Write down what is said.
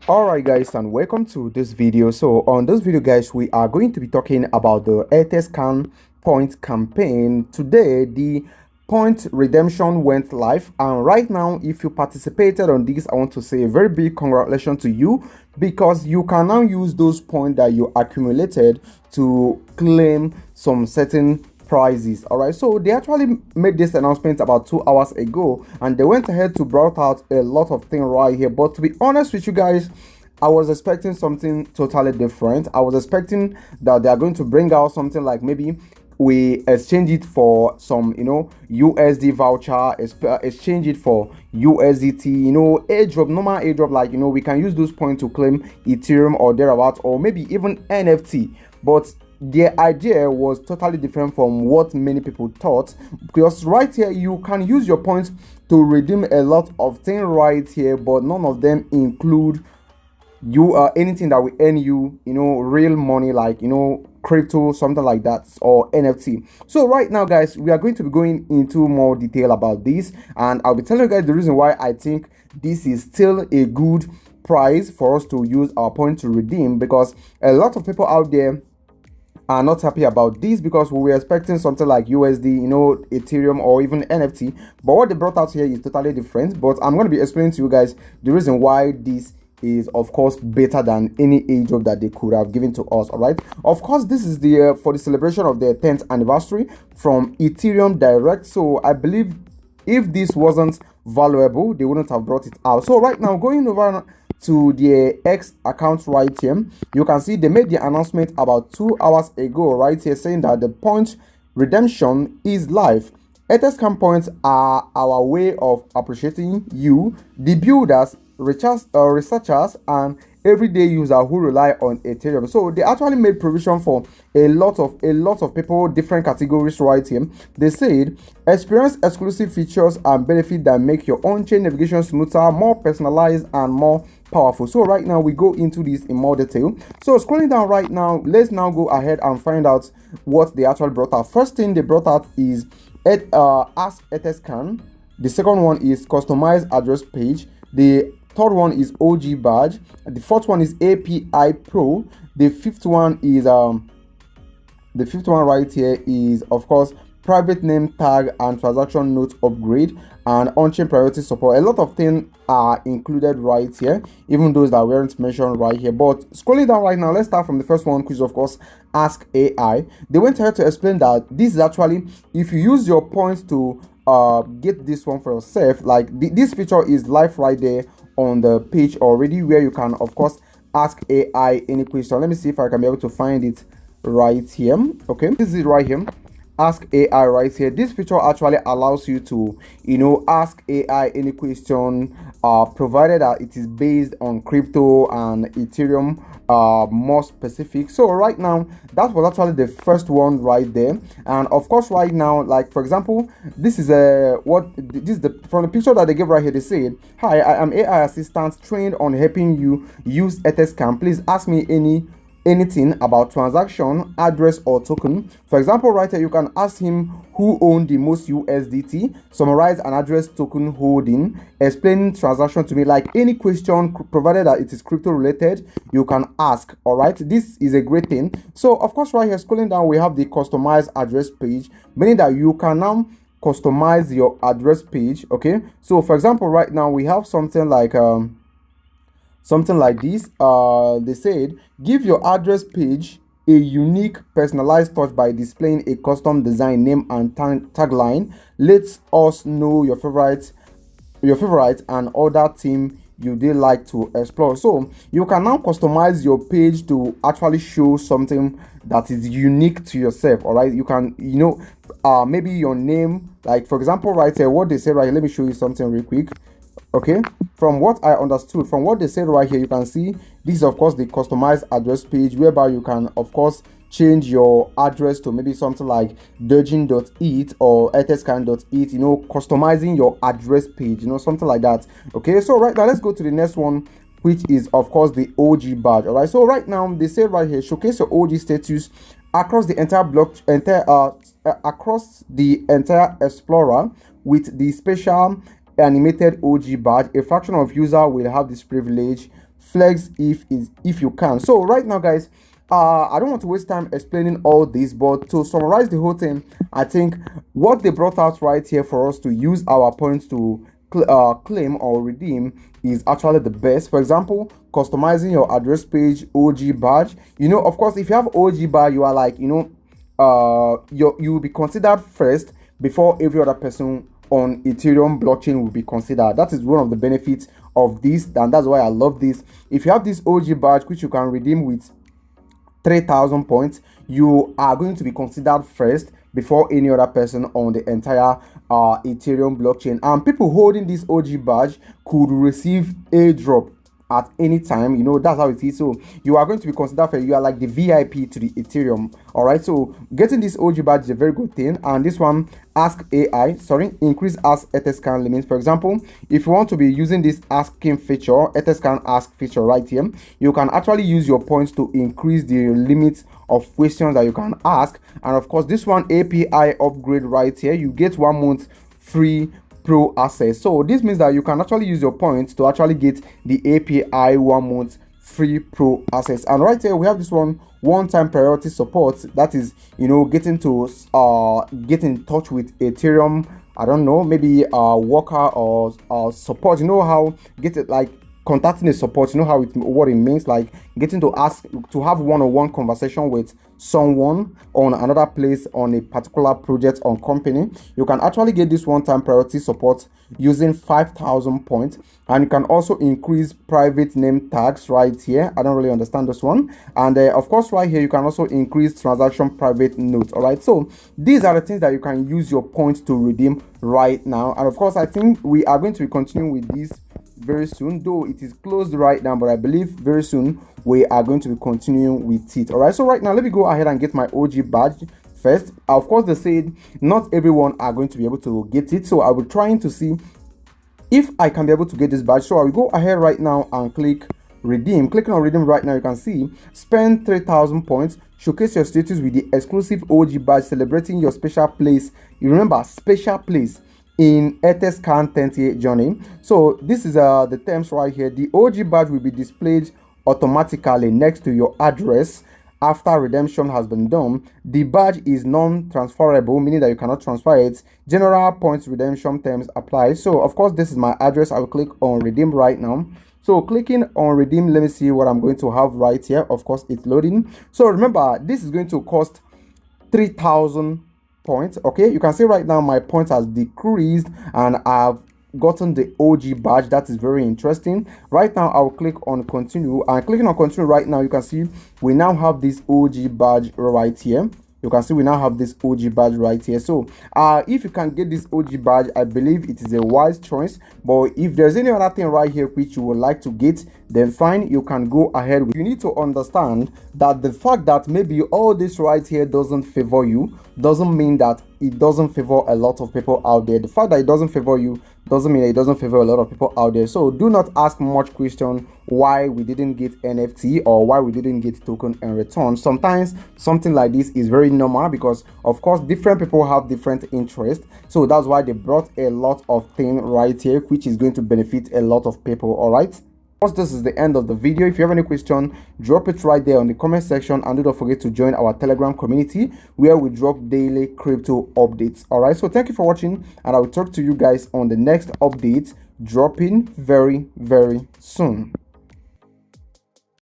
Alright guys, and welcome to this video. So on this video guys, we are going to be talking about the Etherscan point campaign. Today the point redemption went live, and right now if you participated on this, I want to say a very big congratulations to you, because you can now use those points that you accumulated to claim some certain prizes. All right, so they actually made this announcement about 2 hours ago, and they went ahead to brought out a lot of things right here. But to be honest with you guys, I was expecting something totally different. I was expecting that they are going to bring out something like maybe we exchange it for some, USD voucher, exchange it for USDT, airdrop, normal airdrop, like, we can use those points to claim Ethereum or thereabout, or maybe even NFT. But their idea was totally different from what many people thought, because right here you can use your points to redeem a lot of things right here, but none of them include anything that will earn you real money, like crypto, something like that, or NFT. So right now guys, we are going to be going into more detail about this, and I'll be telling you guys the reason why I think this is still a good price for us to use our point to redeem, because a lot of people out there are not happy about this, because we were expecting something like USD, Ethereum, or even NFT. But what they brought out here is totally different. But I'm going to be explaining to you guys the reason why this is of course better than any airdrop that they could have given to us. All right, of course this is the for the celebration of their 10th anniversary from Ethereum Direct. So I believe if this wasn't valuable, they wouldn't have brought it out. So right now, going over to the X account right here, you can see they made the announcement about 2 hours ago right here, saying that the point redemption is live. Etherscan points are our way of appreciating you, the builders, researchers, and everyday user who rely on Ethereum. So they actually made provision for a lot of people, different categories right here. They said experience exclusive features and benefits that make your on-chain navigation smoother, more personalized, and more powerful. So right now we go into this in more detail. So scrolling down right now, let's now go ahead and find out what they actually brought out. First thing they brought out is ask Etherscan. The second one is customized address page. The third one is OG badge. The fourth one is API Pro. The fifth one right here is of course private name tag and transaction note upgrade and on-chain priority support. A lot of things are included right here, even those that weren't mentioned right here. But scrolling down right now, let's start from the first one, which is of course Ask AI. They went ahead to explain that this is actually, if you use your points to get this one for yourself, like this feature is live right there on the page already, where you can of course ask AI any question. Let me see if I can be able to find it right here. Okay, this is it right here. Ask AI right here. This feature actually allows you to ask AI any question, provided that it is based on crypto and Ethereum, more specific. So right now that was actually the first one right there. And of course right now, like for example, this is from the picture that they gave right here. They said, hi, I am AI assistant trained on helping you use Etherscan. Please ask me anything about transaction, address, or token. For example, right here you can ask him who owned the most USDT, summarize an address token holding, explain transaction to me. Like any question, provided that it is crypto related, you can ask. All right, this is a great thing. So of course right here, scrolling down, we have the customized address page, meaning that you can now customize your address page. Okay, so for example right now we have something like this. They said give your address page a unique personalized touch by displaying a custom design name and tagline. Let us know your favorite and other theme you did like to explore. So you can now customize your page to actually show something that is unique to yourself. All right, you can maybe your name, like for example right here, what they say right here, let me show you something real quick. Okay, from what I understood, from what they said right here, you can see this is of course the customized address page, whereby you can of course change your address to maybe something like Dogecoin.it or Etherscan.it, customizing your address page, something like that. Okay, so right now let's go to the next one, which is of course the OG badge. All right, so right now they say right here, showcase your OG status across the entire across the entire Explorer with the special animated OG badge. A fraction of users will have this privilege flex if you can. So right now, guys, I don't want to waste time explaining all this, but to summarize the whole thing, I think what they brought out right here for us to use our points to claim or redeem is actually the best. For example, customizing your address page, OG badge. You know, of course, if you have OG badge, you are like, you know, you will be considered first before every other person on Ethereum blockchain will be considered. That is one of the benefits of this, and that's why I love this. If you have this OG badge, which you can redeem with 3,000 points, you are going to be considered first before any other person on the entire Ethereum blockchain. And people holding this OG badge could receive airdrop at any time. You know, that's how it is. So you are going to be considered for, you are like the VIP to the Ethereum. All right, so getting this OG badge is a very good thing. And this one, increase ask Etherscan limits. For example, if you want to be using this asking feature, Etherscan ask feature right here, you can actually use your points to increase the limits of questions that you can ask. And of course, this one, API upgrade right here, you get 1 month free pro access. So this means that you can actually use your points to actually get the API 1 month free pro access. And right here we have this one-time priority support, that is, you know, getting to get in touch with Ethereum, I don't know, maybe worker or support. You know how get it, like contacting a support, you know how what it means, like getting to ask to have one-on-one conversation with someone on another place on a particular project or company. You can actually get this one-time priority support using 5,000 points, and you can also increase private name tags right here. I don't really understand this one. And of course right here you can also increase transaction private notes. All right, so these are the things that you can use your points to redeem right now. And of course I think we are going to be continuing with this very soon, though it is closed right now, but I believe very soon we are going to be continuing with it. All right, so right now let me go ahead and get my OG badge first. Of course they said not everyone are going to be able to get it, so I will trying to see if I can be able to get this badge. So I will go ahead right now and click redeem. Clicking on redeem right now, you can see spend 3,000 points, showcase your status with the exclusive OG badge, celebrating your special place. You remember, special place in Etherscan 10th journey. So this is the terms right here. The OG badge will be displayed automatically next to your address after redemption has been done. The badge is non-transferable, meaning that you cannot transfer it. General points redemption terms apply. So of course this is my address. I will click on redeem right now. So clicking on redeem, let me see what I'm going to have right here. Of course it's loading. So remember, this is going to cost 3,000 points. Okay, you can see right now my points has decreased and I've gotten the OG badge. That is very interesting. Right now I'll click on continue, and clicking on continue right now you can see we now have this OG badge right here. You can see we now have this OG badge right here. So if you can get this OG badge, I believe it is a wise choice. But if there's any other thing right here which you would like to get, then fine, you can go ahead. You need to understand that the fact that maybe all this right here doesn't favor you doesn't mean that it doesn't favor a lot of people out there. The fact that it doesn't favor you doesn't mean that it doesn't favor a lot of people out there. So do not ask much question why we didn't get NFT or why we didn't get token in return. Sometimes something like this is very normal because of course different people have different interests. So that's why they brought a lot of things right here which is going to benefit a lot of people. All right, course, this is the end of the video. If you have any question, drop it right there on the comment section, and do not forget to join our Telegram community where we drop daily crypto updates. All right, so thank you for watching, and I will talk to you guys on the next update dropping very soon.